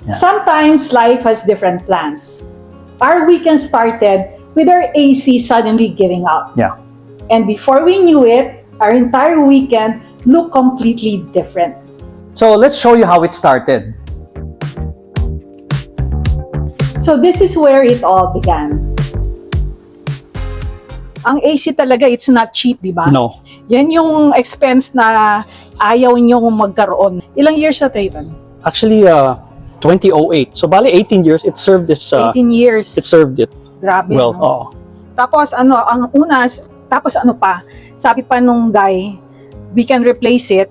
Yeah. Sometimes life has different plans. Our weekend started with our AC suddenly giving out. Yeah. And before we knew it, our entire weekend looked completely different. So let's show you how it started. So this is where it all began. Ang AC talaga, it's not cheap, di ba? No. Yan yung expense na ayaw nyo magkaroon. Ilang years na tayo? Actually, 2008. So bali 18 years. It served this. 18 years. It served it Grabe, well. no? Oo. Tapos ang unas, tapos pa, sabi pa nung guy, we can replace it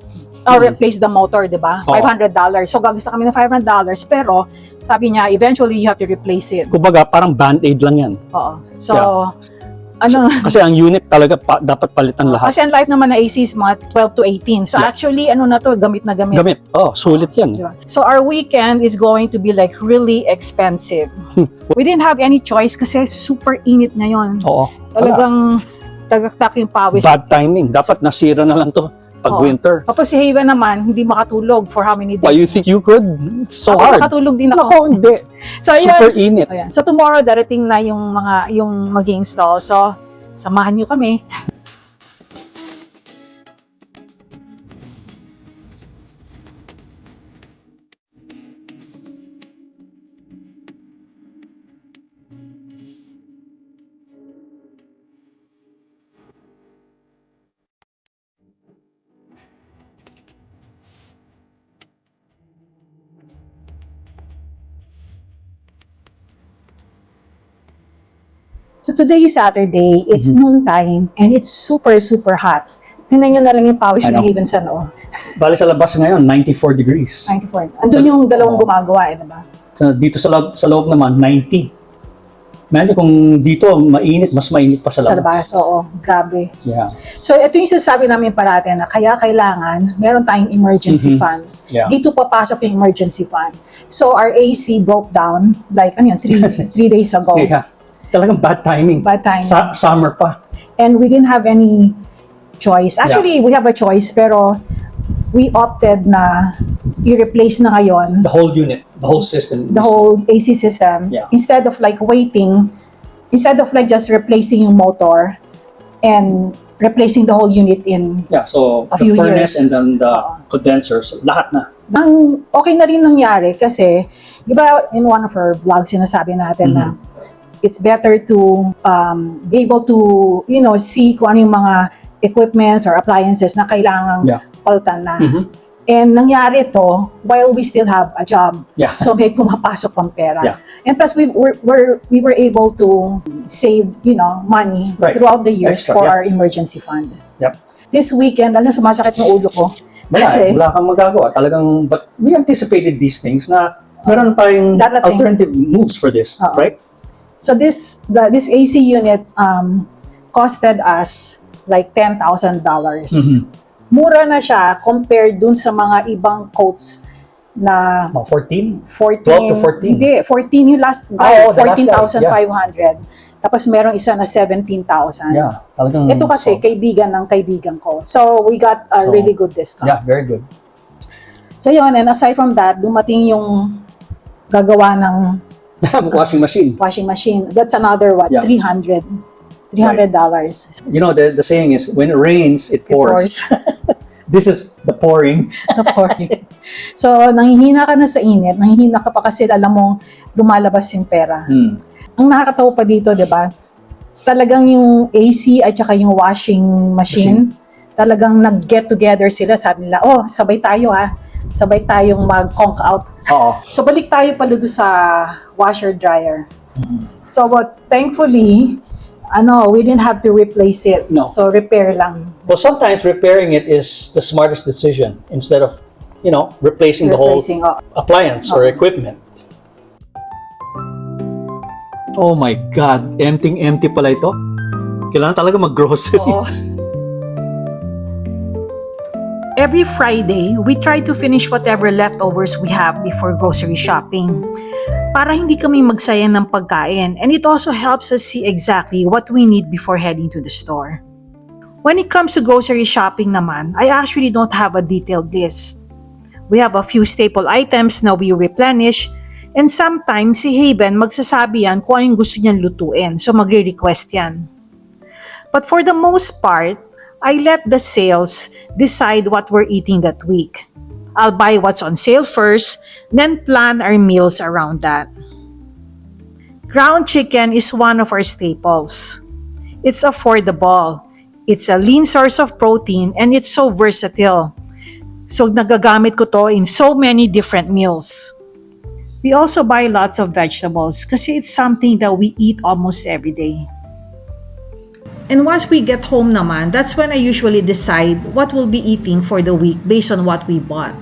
or replace the motor, di ba? Oo. $500. So gagasta kami ng $500, pero sabi niya, eventually you have to replace it. Kumbaga, parang band-aid lang yan. Oo. So, Kasi ang unit talaga dapat palitan lahat. kasi ang life naman na AC is mga 12 to 18. So Yeah. actually, na to, gamit na gamit. Gamit. Oh, sulit yan. Diba? So our weekend is going to be like really expensive. We didn't have any choice kasi super init ngayon. Oo. Talagang tagaktak yung pawis. Bad timing. Dapat nasira na lang to pag Oo. winter. Tapos si Haven naman, hindi makatulog for how many Why, you days? think you could? It's so Ako hard. makatulog din ako. Ako, hindi. So Super ayun. init. Ayan. So tomorrow darating na yung mag-install. So samahan niyo kami. So today is Saturday, it's noon time, and it's super, super hot. Tingnan nyo na lang yung pawis I na know. Haven sa noo. Bali sa labas ngayon, 94 degrees. 94. Andun yung dalawang gumagawa, diba? So, dito sa loob naman, 90. Imagine kung dito mainit, mas mainit pa sa Sa labas. labas, oo. Grabe. Yeah. So ito yung sinasabi namin parati na kaya kailangan meron tayong emergency fund. Yeah. Dito papasok yung emergency fund. So our AC broke down like 3 days ago. Yeah. Talagang bad timing. Bad timing. Summer pa. And we didn't have any choice. Actually, we have a choice pero we opted na i-replace na ngayon The whole unit, the whole system. the whole AC system. Yeah. Instead of like waiting, instead of like just replacing yung motor and replacing the whole unit in Yeah, so A the few furnace years. and then the Oo. condensers, lahat na. ang okay na rin nangyari kasi, di ba in one of our vlogs sinasabi natin na it's better to be able to, see kung ano yung mga equipments or appliances na kailangang Yeah. palitan na. Mhm. And nangyari to while we still have a job. Yeah. So may pumapasok pang pera. Yeah. And plus we were able to save, money Right. throughout the years Extra, for yeah. our emergency fund. Yep. This weekend, sumasakit yung ulo ko. Wala kang magagawa. Talagang, but we anticipated these things na meron tayong Darating. alternative moves for this, Oo. right? So this AC unit costed us like $10,000. Mhm. Mura na siya compared dun sa mga ibang quotes na Mga 14? 14. 12 to 14. Hindi, 14 yung last Oo, the last guy, 14,500. Tapos merong isa na 17,000. Yeah, talagang. Ito kasi kaibigan ng kaibigan ko. So we got a So, really good discount. Yeah, very good. So yun, and aside from that, dumating yung gagawa ng Washing machine. washing machine. That's another Yeah. $300. $300. You know, the saying is, when it rains, it pours. This is the pouring. So, nanghihina ka na sa init, nanghihina ka pa kasi alam mong lumalabas yung pera. Ang nakakatawa pa dito, di ba? Talagang yung AC at saka yung washing machine, talagang nag-get together sila. Sabi nila, sabay tayo ha. Sabay tayong mag-conk out. Oo. So, balik tayo pala doon sa washer-dryer. So, but thankfully, we didn't have to replace it. No. So, repair lang. Well, sometimes repairing it is the smartest decision instead of, replacing the whole appliance or equipment. Oh my God, empty pala ito. Kailangan talaga mag-grocery. Oo. Every Friday, we try to finish whatever leftovers we have before grocery shopping para hindi kami magsayang ng pagkain, and it also helps us see exactly what we need before heading to the store. When it comes to grocery shopping naman, I actually don't have a detailed list. We have a few staple items na we replenish, And sometimes, si Haven, magsasabi yan kung anong gusto niyang lutuin. So, magre-request yan. But for the most part, I let the sales decide what we're eating that week. I'll buy what's on sale first, then plan our meals around that. Ground chicken is one of our staples. It's affordable. It's a lean source of protein and it's so versatile. So nagagamit ko to in so many different meals. We also buy lots of vegetables kasi it's something that we eat almost every day. And once we get home naman, that's when I usually decide what we'll be eating for the week based on what we bought.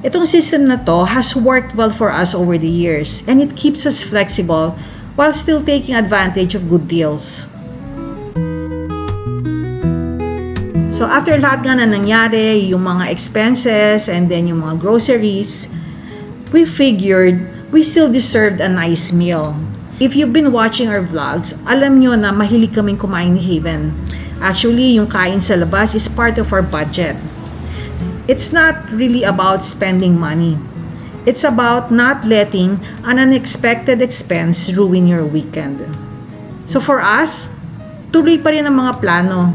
Itong system na to has worked well for us over the years and it keeps us flexible while still taking advantage of good deals. So after lahat nga na nangyari, yung mga expenses and then yung mga groceries, we figured we still deserved a nice meal. If you've been watching our vlogs, alam nyo na mahilig kaming kumain ni Haven. Actually, yung kain sa labas is part of our budget. It's not really about spending money. It's about not letting an unexpected expense ruin your weekend. So for us, tuloy pa rin ang mga plano.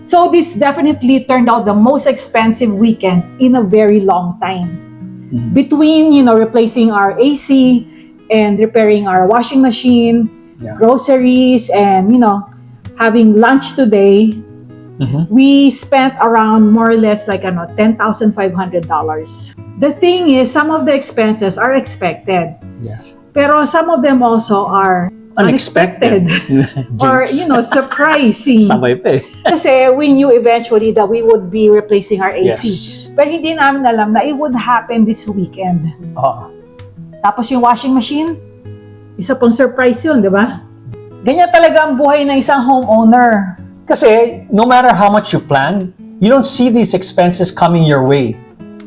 So this definitely turned out the most expensive weekend in a very long time. Mm-hmm. Between, replacing our AC and repairing our washing machine, groceries, and, having lunch today, we spent around more or less like $10,500. The thing is, some of the expenses are expected. Yes. Pero some of them also are unexpected or surprising. Sabay pa eh. Kasi we knew eventually that we would be replacing our AC. Yes. Pero hindi namin alam na it would happen this weekend. Tapos yung washing machine, isa pang surprise yun, di ba? Ganyan talaga ang buhay ng isang homeowner. Kasi no matter how much you plan, you don't see these expenses coming your way.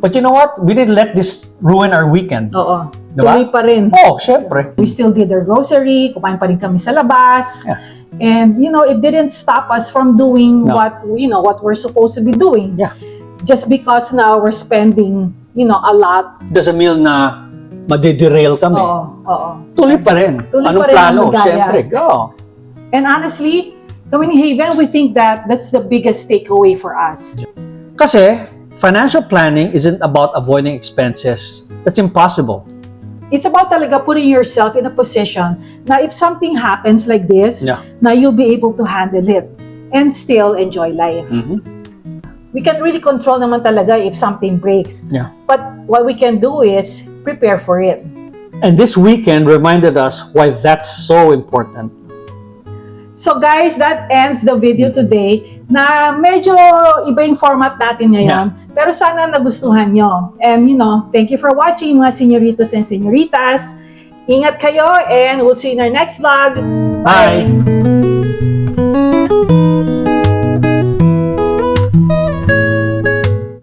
But you know what? We didn't let this ruin our weekend. Oo. Diba? Tuloy pa rin. Syempre. We still did our grocery, kumain pa rin kami sa labas. Yeah. And, it didn't stop us from doing what we're supposed to be doing. Yeah. Just because now we're spending, a lot. Doesn't mean na madiderail kami. Oo. Tuloy pa rin. Tuloy Anong pa rin plano? ang ligaya. Syempre, go. And honestly, kami ni Haven, we think that that's the biggest takeaway for us. Kasi, financial planning isn't about avoiding expenses. That's impossible. It's about talaga putting yourself in a position na if something happens like this, na you'll be able to handle it and still enjoy life. We can really control naman talaga if something breaks. Yeah. But what we can do is prepare for it. And this weekend reminded us why that's so important. So guys, that ends the video today na medyo iba yung format natin ngayon. Pero sana nagustuhan nyo. And thank you for watching mga señoritos and señoritas. Ingat kayo and we'll see you in our next vlog. Bye!